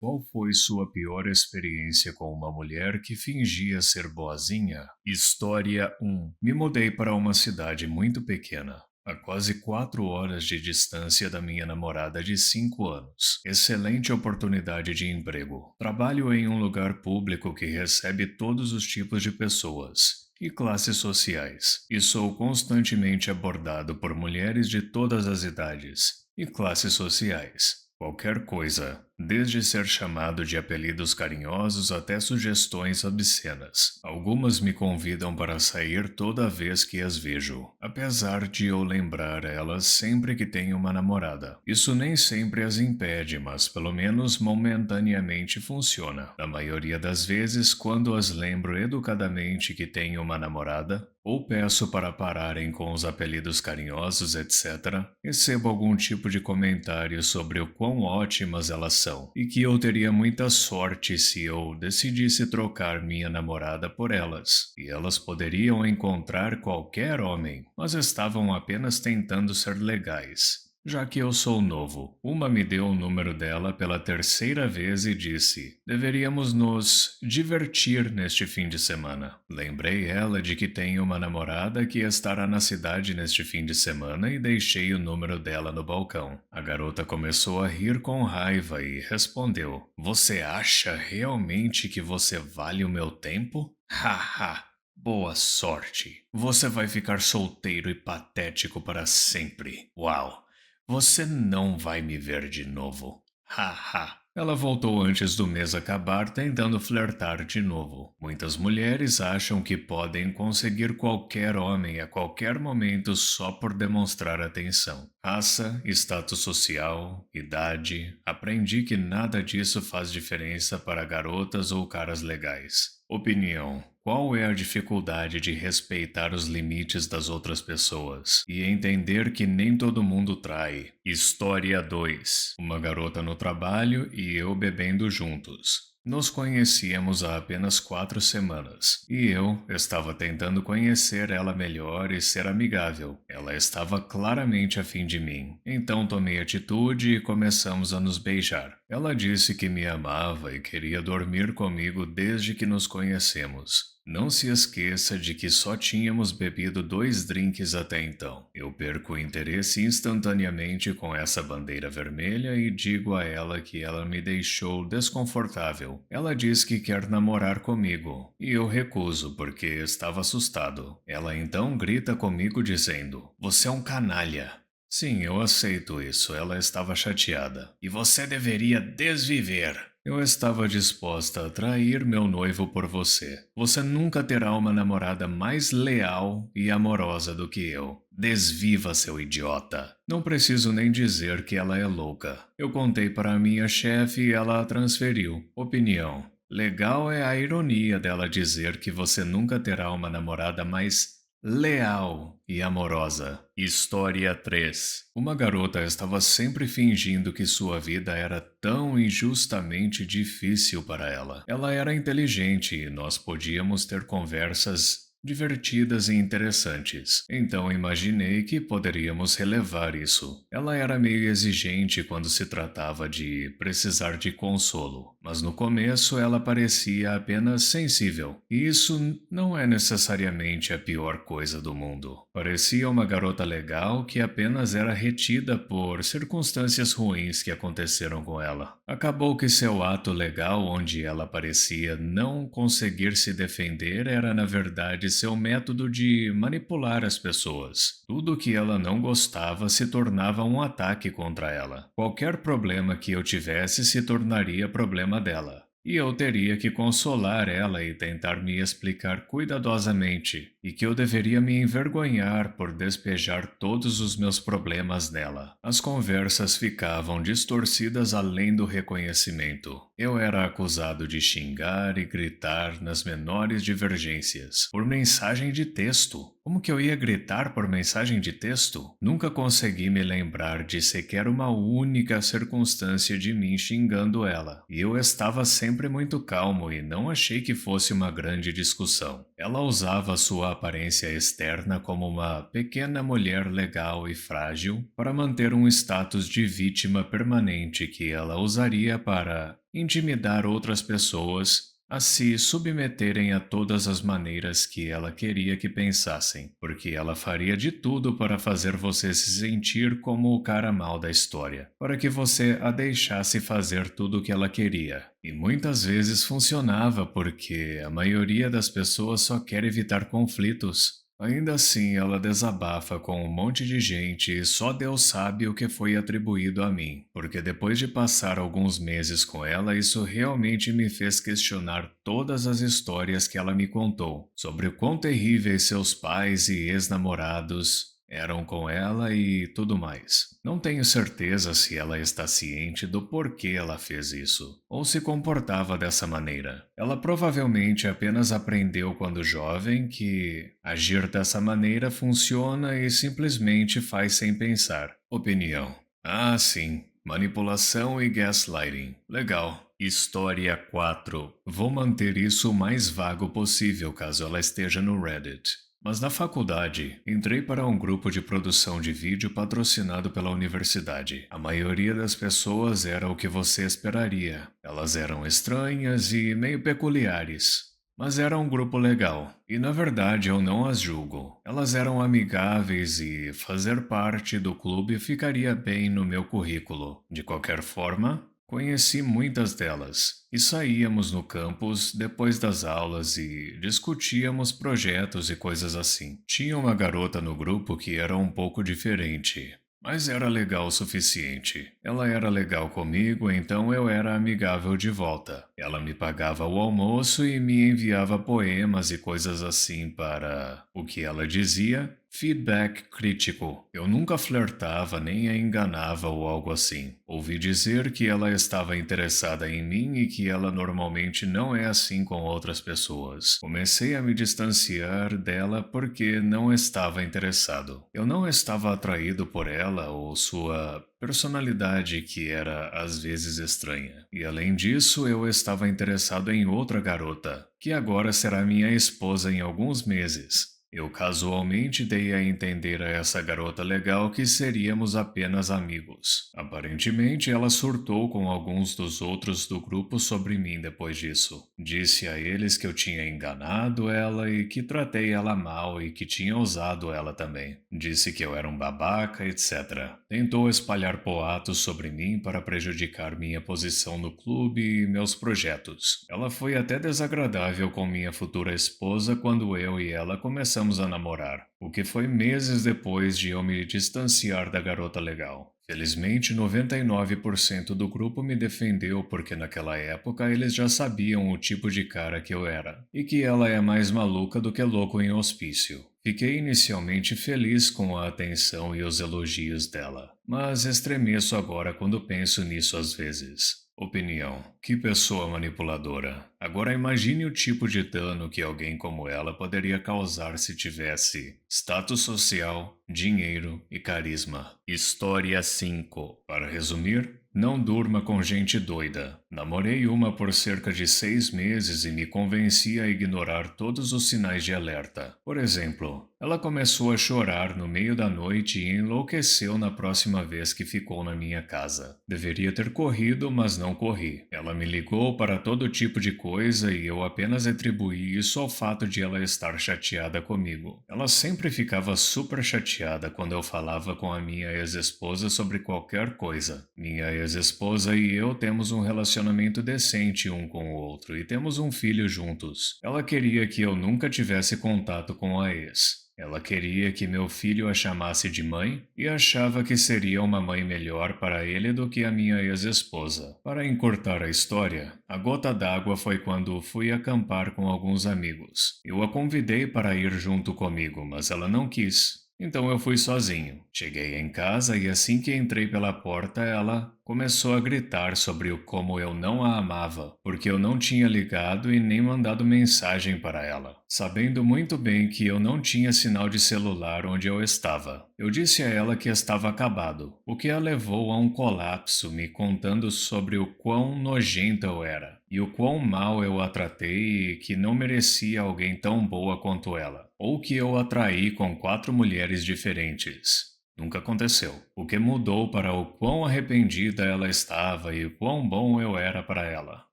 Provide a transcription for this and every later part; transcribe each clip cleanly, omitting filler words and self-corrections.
Qual foi sua pior experiência com uma mulher que fingia ser boazinha? História 1. Me mudei para uma cidade muito pequena, a quase 4 horas de distância da minha namorada de 5 anos. Excelente oportunidade de emprego. Trabalho em um lugar público que recebe todos os tipos de pessoas e classes sociais, e sou constantemente abordado por mulheres de todas as idades e classes sociais. Qualquer coisa, desde ser chamado de apelidos carinhosos até sugestões obscenas. Algumas me convidam para sair toda vez que as vejo, apesar de eu lembrar elas sempre que tenho uma namorada. Isso nem sempre as impede, mas pelo menos momentaneamente funciona. Na maioria das vezes, quando as lembro educadamente que tenho uma namorada, ou peço para pararem com os apelidos carinhosos, etc., recebo algum tipo de comentário sobre o quão ótimas elas são e que eu teria muita sorte se eu decidisse trocar minha namorada por elas. E elas poderiam encontrar qualquer homem, mas estavam apenas tentando ser legais. Já que eu sou novo, uma me deu o número dela pela terceira vez e disse: deveríamos nos divertir neste fim de semana. Lembrei ela de que tenho uma namorada que estará na cidade neste fim de semana e deixei o número dela no balcão. A garota começou a rir com raiva e respondeu: você acha realmente que você vale o meu tempo? Haha! Boa sorte! Você vai ficar solteiro e patético para sempre. Uau! Você não vai me ver de novo. Haha. Ela voltou antes do mês acabar, tentando flertar de novo. Muitas mulheres acham que podem conseguir qualquer homem a qualquer momento só por demonstrar atenção. Raça, status social, idade. Aprendi que nada disso faz diferença para garotas ou caras legais. Opinião: qual é a dificuldade de respeitar os limites das outras pessoas e entender que nem todo mundo trai? História 2. Uma garota no trabalho e eu bebendo juntos. Nos conhecíamos há apenas 4 semanas, e eu estava tentando conhecer ela melhor e ser amigável. Ela estava claramente afim de mim, então tomei atitude e começamos a nos beijar. Ela disse que me amava e queria dormir comigo desde que nos conhecemos. Não se esqueça de que só tínhamos bebido 2 drinks até então. Eu perco o interesse instantaneamente com essa bandeira vermelha e digo a ela que ela me deixou desconfortável. Ela diz que quer namorar comigo, e eu recuso porque estava assustado. Ela então grita comigo dizendo: você é um canalha. Sim, eu aceito isso. Ela estava chateada. E você deveria desviver. Eu estava disposta a trair meu noivo por você. Você nunca terá uma namorada mais leal e amorosa do que eu. Desviva, seu idiota. Não preciso nem dizer que ela é louca. Eu contei para a minha chefe e ela a transferiu. Opinião: legal é a ironia dela dizer que você nunca terá uma namorada mais leal e amorosa. História 3. Uma garota estava sempre fingindo que sua vida era tão injustamente difícil para ela. Ela era inteligente e nós podíamos ter conversas divertidas e interessantes. Então imaginei que poderíamos relevar isso. Ela era meio exigente quando se tratava de precisar de consolo, mas no começo ela parecia apenas sensível. E isso não é necessariamente a pior coisa do mundo. Parecia uma garota legal que apenas era retida por circunstâncias ruins que aconteceram com ela. Acabou que seu ato legal, onde ela parecia não conseguir se defender, era na verdade seu método de manipular as pessoas. Tudo que ela não gostava se tornava um ataque contra ela. Qualquer problema que eu tivesse se tornaria problema dela. E eu teria que consolar ela e tentar me explicar cuidadosamente, e que eu deveria me envergonhar por despejar todos os meus problemas nela. As conversas ficavam distorcidas além do reconhecimento. Eu era acusado de xingar e gritar nas menores divergências, por mensagem de texto. Como que eu ia gritar por mensagem de texto? Nunca consegui me lembrar de sequer uma única circunstância de mim xingando ela, e eu estava sempre muito calmo e não achei que fosse uma grande discussão. Ela usava sua aparência externa como uma pequena mulher legal e frágil para manter um status de vítima permanente que ela usaria para intimidar outras pessoas a se submeterem a todas as maneiras que ela queria que pensassem, porque ela faria de tudo para fazer você se sentir como o cara mal da história, para que você a deixasse fazer tudo o que ela queria. E muitas vezes funcionava porque a maioria das pessoas só quer evitar conflitos. Ainda assim, ela desabafa com um monte de gente e só Deus sabe o que foi atribuído a mim, porque depois de passar alguns meses com ela, isso realmente me fez questionar todas as histórias que ela me contou, sobre o quão terríveis seus pais e ex-namorados eram com ela e tudo mais. Não tenho certeza se ela está ciente do porquê ela fez isso, ou se comportava dessa maneira. Ela provavelmente apenas aprendeu quando jovem que agir dessa maneira funciona e simplesmente faz sem pensar. Opinião. Ah, sim. Manipulação e gaslighting. Legal. História 4. Vou manter isso o mais vago possível caso ela esteja no Reddit. Mas na faculdade, entrei para um grupo de produção de vídeo patrocinado pela universidade. A maioria das pessoas era o que você esperaria. Elas eram estranhas e meio peculiares. Mas era um grupo legal, e na verdade eu não as julgo. Elas eram amigáveis e fazer parte do clube ficaria bem no meu currículo. De qualquer forma, conheci muitas delas e saíamos no campus depois das aulas e discutíamos projetos e coisas assim. Tinha uma garota no grupo que era um pouco diferente, mas era legal o suficiente. Ela era legal comigo, então eu era amigável de volta. Ela me pagava o almoço e me enviava poemas e coisas assim para, o que ela dizia, feedback crítico. Eu nunca flertava nem a enganava ou algo assim. Ouvi dizer que ela estava interessada em mim e que ela normalmente não é assim com outras pessoas. Comecei a me distanciar dela porque não estava interessado. Eu não estava atraído por ela ou sua personalidade que era às vezes estranha. E além disso, eu estava interessado em outra garota, que agora será minha esposa em alguns meses. Eu casualmente dei a entender a essa garota legal que seríamos apenas amigos. Aparentemente, ela surtou com alguns dos outros do grupo sobre mim depois disso. Disse a eles que eu tinha enganado ela e que tratei ela mal e que tinha usado ela também. Disse que eu era um babaca, etc. Tentou espalhar boatos sobre mim para prejudicar minha posição no clube e meus projetos. Ela foi até desagradável com minha futura esposa quando eu e ela começamos a namorar, o que foi meses depois de eu me distanciar da garota legal. Felizmente, 99% do grupo me defendeu porque naquela época eles já sabiam o tipo de cara que eu era, e que ela é mais maluca do que louco em hospício. Fiquei inicialmente feliz com a atenção e os elogios dela, mas estremeço agora quando penso nisso às vezes. Opinião. Que pessoa manipuladora. Agora imagine o tipo de dano que alguém como ela poderia causar se tivesse status social, dinheiro e carisma. História 5. Para resumir, não durma com gente doida. Namorei uma por cerca de 6 meses e me convenci a ignorar todos os sinais de alerta. Por exemplo, ela começou a chorar no meio da noite e enlouqueceu na próxima vez que ficou na minha casa. Deveria ter corrido, mas não corri. Ela me ligou para todo tipo de coisa e eu apenas atribuí isso ao fato de ela estar chateada comigo. Ela sempre ficava super chateada quando eu falava com a minha ex-esposa sobre qualquer coisa. Minha ex-esposa e eu temos um relacionamento decente um com o outro e temos um filho juntos. Ela queria que eu nunca tivesse contato com a ex. Ela queria que meu filho a chamasse de mãe e achava que seria uma mãe melhor para ele do que a minha ex-esposa. Para encurtar a história, a gota d'água foi quando fui acampar com alguns amigos. Eu a convidei para ir junto comigo, mas ela não quis. Então eu fui sozinho. Cheguei em casa e assim que entrei pela porta, ela começou a gritar sobre o como eu não a amava, porque eu não tinha ligado e nem mandado mensagem para ela, sabendo muito bem que eu não tinha sinal de celular onde eu estava. Eu disse a ela que estava acabado, o que a levou a um colapso, me contando sobre o quão nojenta eu era e o quão mal eu a tratei e que não merecia alguém tão boa quanto ela, ou que eu a traí com 4 mulheres diferentes. Nunca aconteceu. O que mudou para o quão arrependida ela estava e o quão bom eu era para ela.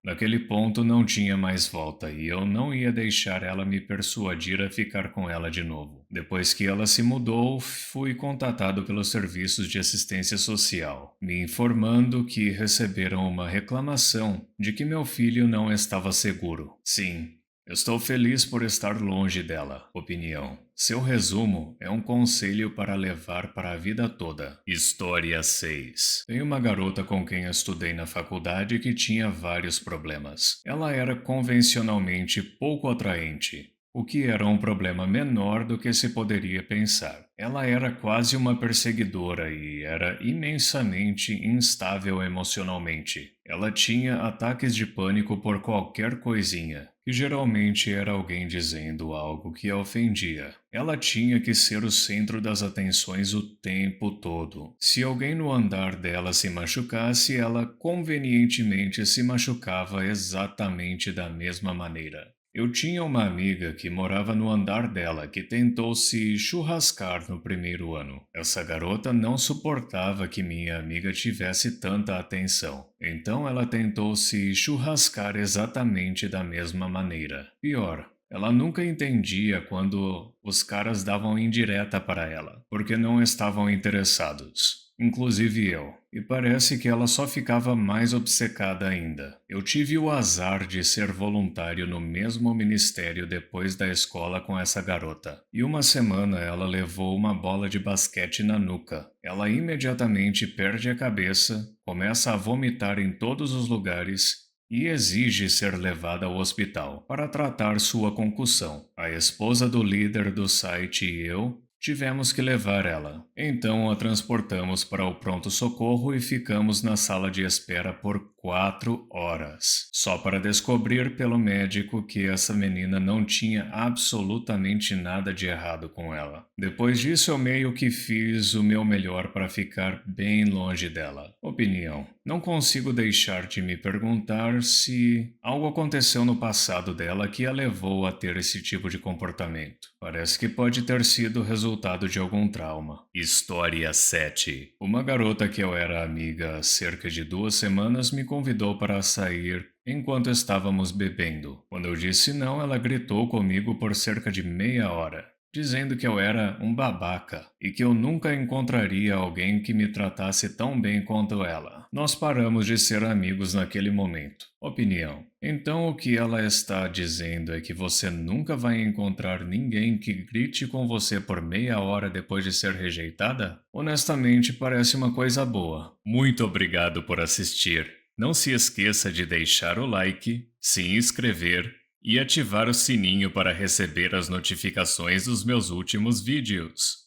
Naquele ponto não tinha mais volta e eu não ia deixar ela me persuadir a ficar com ela de novo. Depois que ela se mudou, fui contatado pelos serviços de assistência social, me informando que receberam uma reclamação de que meu filho não estava seguro. Sim, estou feliz por estar longe dela. Opinião. Seu resumo é um conselho para levar para a vida toda. História 6. Tem uma garota com quem estudei na faculdade que tinha vários problemas. Ela era convencionalmente pouco atraente, o que era um problema menor do que se poderia pensar. Ela era quase uma perseguidora e era imensamente instável emocionalmente. Ela tinha ataques de pânico por qualquer coisinha, que geralmente era alguém dizendo algo que a ofendia. Ela tinha que ser o centro das atenções o tempo todo. Se alguém no andar dela se machucasse, ela convenientemente se machucava exatamente da mesma maneira. Eu tinha uma amiga que morava no andar dela que tentou se churrascar no primeiro ano. Essa garota não suportava que minha amiga tivesse tanta atenção. Então ela tentou se churrascar exatamente da mesma maneira. Pior, ela nunca entendia quando os caras davam indireta para ela, porque não estavam interessados. Inclusive eu. E parece que ela só ficava mais obcecada ainda. Eu tive o azar de ser voluntário no mesmo ministério depois da escola com essa garota. E uma semana ela levou uma bola de basquete na nuca. Ela imediatamente perde a cabeça, começa a vomitar em todos os lugares e exige ser levada ao hospital para tratar sua concussão. A esposa do líder do site e eu tivemos que levar ela. Então a transportamos para o pronto-socorro e ficamos na sala de espera por 4 horas, só para descobrir pelo médico que essa menina não tinha absolutamente nada de errado com ela. Depois disso, eu meio que fiz o meu melhor para ficar bem longe dela. Opinião. Não consigo deixar de me perguntar se algo aconteceu no passado dela que a levou a ter esse tipo de comportamento. Parece que pode ter sido resultado de algum trauma. História 7. Uma garota que eu era amiga há cerca de 2 semanas me convidou para sair enquanto estávamos bebendo. Quando eu disse não, ela gritou comigo por cerca de meia hora, dizendo que eu era um babaca e que eu nunca encontraria alguém que me tratasse tão bem quanto ela. Nós paramos de ser amigos naquele momento. Opinião. Então o que ela está dizendo é que você nunca vai encontrar ninguém que grite com você por meia hora depois de ser rejeitada? Honestamente, parece uma coisa boa. Muito obrigado por assistir. Não se esqueça de deixar o like, se inscrever e ativar o sininho para receber as notificações dos meus últimos vídeos.